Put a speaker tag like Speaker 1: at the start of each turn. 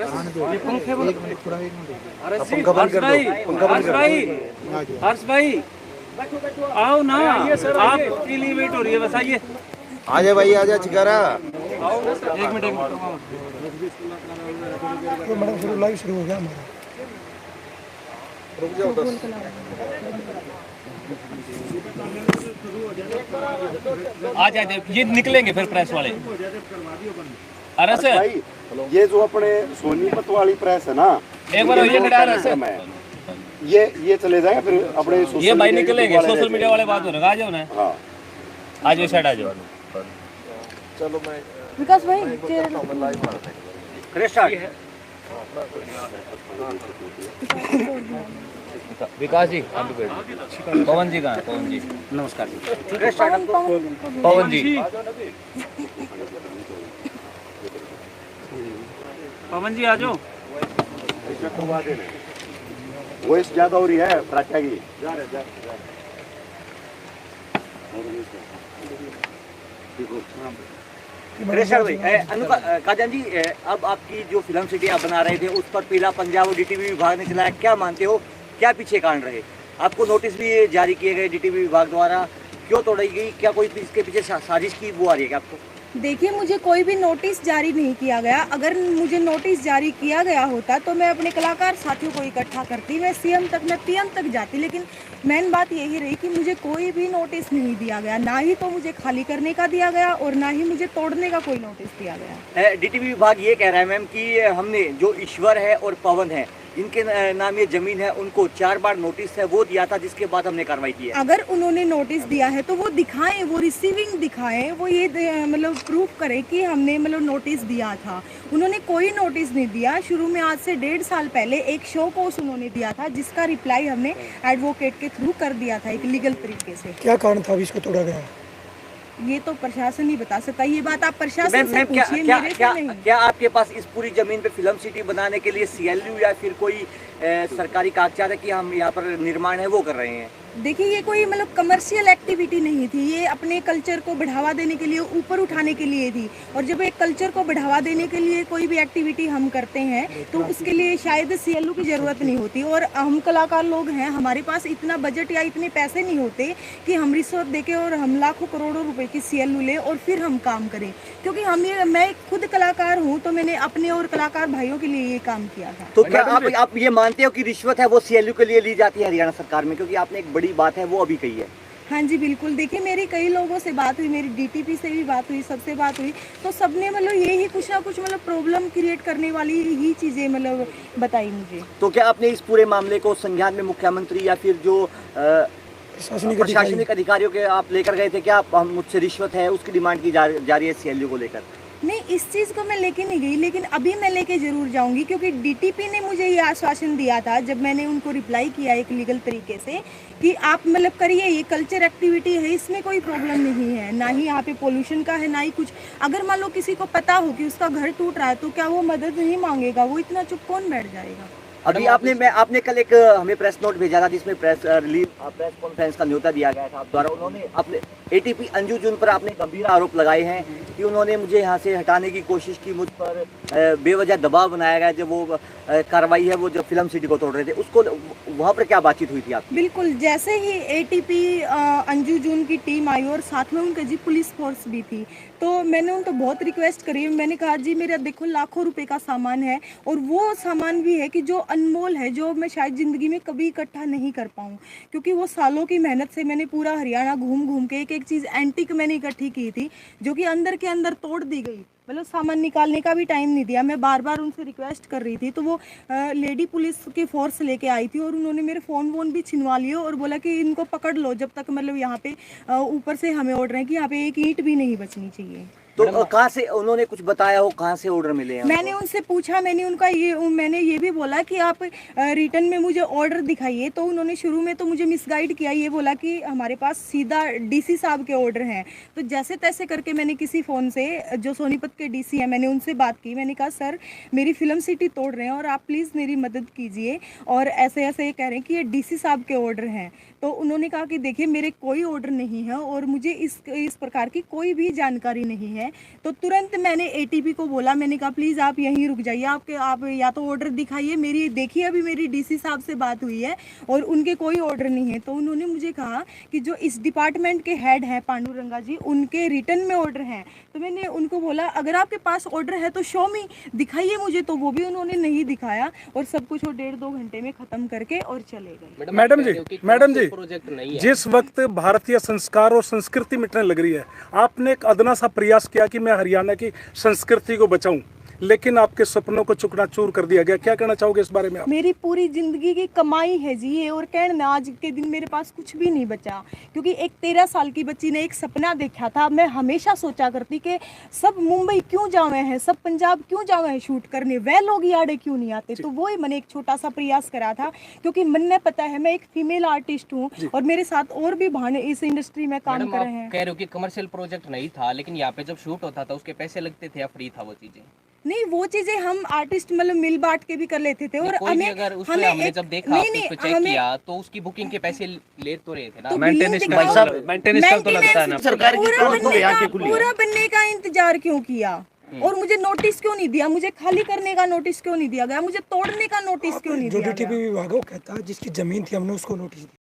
Speaker 1: ये पंखे बंद,
Speaker 2: हर्ष भाई आओ ना, आपके लिए वेट हो रही है, बस आइए।
Speaker 3: आजा भाई आजा चिकारा।
Speaker 2: एक मिनट
Speaker 1: मैडम लाइव शुरू हो गया हमारा।
Speaker 3: रुक जाओ 10
Speaker 2: आ जाए, ये निकलेंगे फिर प्रेस वाले। अरे सर
Speaker 4: भाई ये जो अपने सोनीपत वाली प्रेस है ना,
Speaker 2: एक बार ये
Speaker 4: ये चले जाएंगे फिर अपने
Speaker 2: ये भाई निकलेंगे, सोशल मीडिया वाले बात हो रहे, आ जाओ ना।
Speaker 4: हाँ
Speaker 2: आ जाओ, साइड आ जाओ।
Speaker 3: चलो मैं
Speaker 5: विकास भाई
Speaker 2: विकास जी, आप भी बैठो। पवन जी कहाँ है? पवन जी नमस्कार जी। पवन जी, पवन जी आ जाओ।
Speaker 4: वॉइस ज्यादा हो रही है प्राच्या की।
Speaker 6: काजन जी, अब आपकी जो फिल्म सिटी आप बना रहे थे उस पर पीला पंजाब और डीटीवी विभाग ने चलाया, क्या मानते हो क्या पीछे कारण रहे? आपको नोटिस भी जारी किए गए डीटीवी विभाग द्वारा, क्यों तोड़ी गई? क्या कोई इसके पीछे साजिश की वो आ रही है क्या आपको?
Speaker 5: देखिए, मुझे कोई भी नोटिस जारी नहीं किया गया। अगर मुझे नोटिस जारी किया गया होता तो मैं अपने कलाकार साथियों को इकट्ठा करती, मैं सीएम तक, मैं पीएम तक जाती। लेकिन मेन बात यही रही कि मुझे कोई भी नोटिस नहीं दिया गया, ना ही तो मुझे खाली करने का दिया गया और ना ही मुझे तोड़ने का कोई नोटिस दिया गया।
Speaker 6: डीटीवी विभाग ये कह रहा है मैम कि हमने जो ईश्वर है और पवन है, इनके नाम ये जमीन है, उनको 4 बार नोटिस है वो दिया था, जिसके बाद हमने कार्रवाई की है।
Speaker 5: अगर उन्होंने नोटिस दिया है तो वो दिखाएं, वो रिसीविंग दिखाएं, वो ये मतलब प्रूफ करें कि हमने मतलब नोटिस दिया था। उन्होंने कोई नोटिस नहीं दिया। शुरू में आज से 1.5 साल पहले एक शो कोर्स उन्होंने दिया था, जिसका रिप्लाई हमने एडवोकेट के थ्रू कर दिया था एक लीगल तरीके से।
Speaker 1: क्या कारण था अभी इसको तोड़ा गया?
Speaker 5: ये तो प्रशासन ही बता सकता है, ये बात आप प्रशासन से पूछिए, मेरे से नहीं।
Speaker 6: क्या आपके पास इस पूरी जमीन पे फिल्म सिटी बनाने के लिए सीएलयू या फिर कोई सरकारी कागजात है कि हम यहाँ पर निर्माण है वो कर रहे हैं?
Speaker 5: देखिए, ये कोई मतलब कमर्शियल एक्टिविटी नहीं थी, ये अपने कल्चर को बढ़ावा देने के लिए, ऊपर उठाने के लिए थी। और जब एक कल्चर को बढ़ावा देने के लिए कोई भी एक्टिविटी हम करते हैं तो उसके लिए शायद सीएलयू की ज़रूरत नहीं होती। और हम कलाकार लोग हैं, हमारे पास इतना बजट या इतने पैसे नहीं होते कि हम रिश्वत देके और हम लाखों करोड़ों रुपए की सीएलयू लें और फिर हम काम करें। क्योंकि मैं खुद कलाकार हूँ, तो मैंने अपने और कलाकार भाइयों के लिए ये काम किया था।
Speaker 6: तो क्या आप ये मानते हो कि रिश्वत है वो सीएलयू के लिए ली जाती है हरियाणा सरकार में? क्योंकि आपने एक बड़ी बात है वो अभी कही है।
Speaker 5: हाँ जी बिल्कुल। देखिए, मेरी कई लोगों से बात हुई, मेरी डीटीपी से भी बात हुई, सबसे बात हुई, तो सबने मतलब यही कुछ ना कुछ मतलब प्रॉब्लम क्रिएट करने वाली ही चीज़ें मतलब बताई मुझे।
Speaker 6: तो क्या आपने इस पूरे मामले को संज्ञान में मुख्यमंत्री या फिर जो प्रशासनिक अधिकारियों के आप लेकर गए थे? क्या आप मुझसे रिश्वत है उसकी डिमांड की जा रही है सीएलयू को लेकर?
Speaker 5: नहीं, इस चीज़ को मैं लेके नहीं गई, लेकिन अभी मैं लेके ज़रूर जाऊंगी। क्योंकि डीटीपी ने मुझे ये आश्वासन दिया था जब मैंने उनको रिप्लाई किया एक लीगल तरीके से कि आप मतलब करिए, ये कल्चर एक्टिविटी है, इसमें कोई प्रॉब्लम नहीं है, ना ही यहाँ पे पोल्यूशन का है ना ही कुछ। अगर मान लो किसी को पता हो कि उसका घर टूट रहा है तो क्या वो मदद नहीं मांगेगा? वो इतना चुप कौन बैठ जाएगा?
Speaker 6: अभी आपने कल एक हमें प्रेस नोट भेजा था जिसमें प्रेस कॉन्फ्रेंस का न्योता दिया गया था आप द्वारा। उन्होंने अपने एटीपी अंजू जून पर आपने गंभीर आरोप लगाए हैं कि उन्होंने मुझे यहाँ से हटाने की कोशिश की, मुझ पर बेवजह दबाव बनाया गया। जब वो कार्रवाई है वो जब फिल्म सिटी को तोड़ रहे थे, उसको वहाँ पर क्या बातचीत हुई थी आपकी?
Speaker 5: बिल्कुल, जैसे ही एटीपी अंजू जून की टीम आई और साथ में उनके जी पुलिस फोर्स भी थी, तो मैंने उनको बहुत रिक्वेस्ट करी। मैंने कहा जी मेरा देखो लाखों रुपए का सामान है और वो सामान भी है कि जो अनमोल है, जो मैं शायद ज़िंदगी में कभी इकट्ठा नहीं कर पाऊँ। क्योंकि वो सालों की मेहनत से मैंने पूरा हरियाणा घूम घूम के एक एक चीज़ एंटीक मैंने इकट्ठी की थी, जो कि अंदर के अंदर तोड़ दी गई। मतलब सामान निकालने का भी टाइम नहीं दिया। मैं बार बार उनसे रिक्वेस्ट कर रही थी, तो वो लेडी पुलिस की फोर्स लेके आई थी और उन्होंने मेरे फ़ोन वोन भी छिनवा लिए और बोला कि इनको पकड़ लो जब तक मतलब यहाँ पे ऊपर से हमें ऑर्डर है कि यहाँ पे एक ईंट भी नहीं बचनी चाहिए।
Speaker 6: तो कहाँ से उन्होंने कुछ बताया हो, कहाँ से ऑर्डर मिले हैं?
Speaker 5: मैंने उनसे पूछा, मैंने ये भी बोला कि आप रिटर्न में मुझे ऑर्डर दिखाइए। तो उन्होंने शुरू में तो मुझे मिसगाइड किया, ये बोला कि हमारे पास सीधा डीसी साहब के ऑर्डर हैं। तो जैसे तैसे करके मैंने किसी फ़ोन से जो सोनीपत के डीसी हैं, मैंने उनसे बात की। मैंने कहा सर मेरी फिल्म सिटी तोड़ रहे हैं और आप प्लीज़ मेरी मदद कीजिए, और ऐसे ऐसे कह रहे हैं कि ये डीसी साहब के ऑर्डर हैं। तो उन्होंने कहा कि देखिए मेरे कोई ऑर्डर नहीं है और मुझे इस प्रकार की कोई भी जानकारी नहीं है। है। तो तुरंत मैंने एटीपी को बोला, मैंने कहा प्लीज़ आप यहीं रुक जाइए, आप या तो ऑर्डर दिखाइए, मेरी देखिए अभी मेरी डीसी साहब से बात हुई है और उनके कोई ऑर्डर नहीं है। तो उन्होंने मुझे कहा कि जो इस डिपार्टमेंट के हेड हैं पांडुरंगा जी, उनके रिटर्न में ऑर्डर हैं। तो मैंने उनको बोला अगर आपके पास ऑर्डर है तो शो मी, दिखाइए मुझे। तो वो भी उन्होंने नहीं दिखाया और सब कुछ वो 1.5-2 घंटे में ख़त्म करके और चले गए।
Speaker 7: मैडम जी जिस वक्त भारतीय संस्कार और संस्कृति मिटने लग रही है, आपने एक अदना सा प्रयास किया कि मैं हरियाणा की संस्कृति को बचाऊं, लेकिन आपके सपनों को चूर कर दिया गया। क्या कहना चाहोगे इस बारे में आप?
Speaker 5: मेरी पूरी जिंदगी की कमाई है जी ये, और कहना आज के दिन मेरे पास कुछ भी नहीं बचा, क्योंकि एक 13 साल की बच्ची ने एक सपना देखा था। मैं हमेशा सोचा करती कि सब मुंबई क्यों जावे हैं, सब पंजाब क्यों जावे हैं शूट करने, वह लोग यार्डे क्यों नहीं आते। तो वो ही मैंने एक छोटा सा प्रयास करा था, क्योंकि मन में पता है मैं एक फीमेल आर्टिस्ट हूँ और मेरे साथ और भी भाने इस इंडस्ट्री में काम कर रहे हैं।
Speaker 2: कह रहे हो कि कमर्शियल प्रोजेक्ट नहीं था, लेकिन यहाँ पे जब शूट होता था उसके पैसे लगते थे या फ्री था वो चीजें?
Speaker 5: नहीं, वो चीजें हम आर्टिस्ट मतलब मिल बांट के भी कर लेते थे। और
Speaker 2: हमें अगर उसमें हमने जब देखा उसको चेक किया तो उसकी बुकिंग के पैसे ले तो रहे थे ना। मेंटेनेंस का तो लगता है ना
Speaker 3: सरकार की
Speaker 5: पूरा बनने का इंतजार क्यों किया और मुझे नोटिस क्यों नहीं दिया, मुझे खाली करने का नोटिस क्यों नहीं दिया गया, मुझे तोड़ने का नोटिस क्यों नहीं
Speaker 1: जो
Speaker 5: दिया
Speaker 1: डीटीपी
Speaker 5: गया।
Speaker 1: विभाग है वो कहता है जिसकी जमीन थी हमने उसको नोटिस दिया।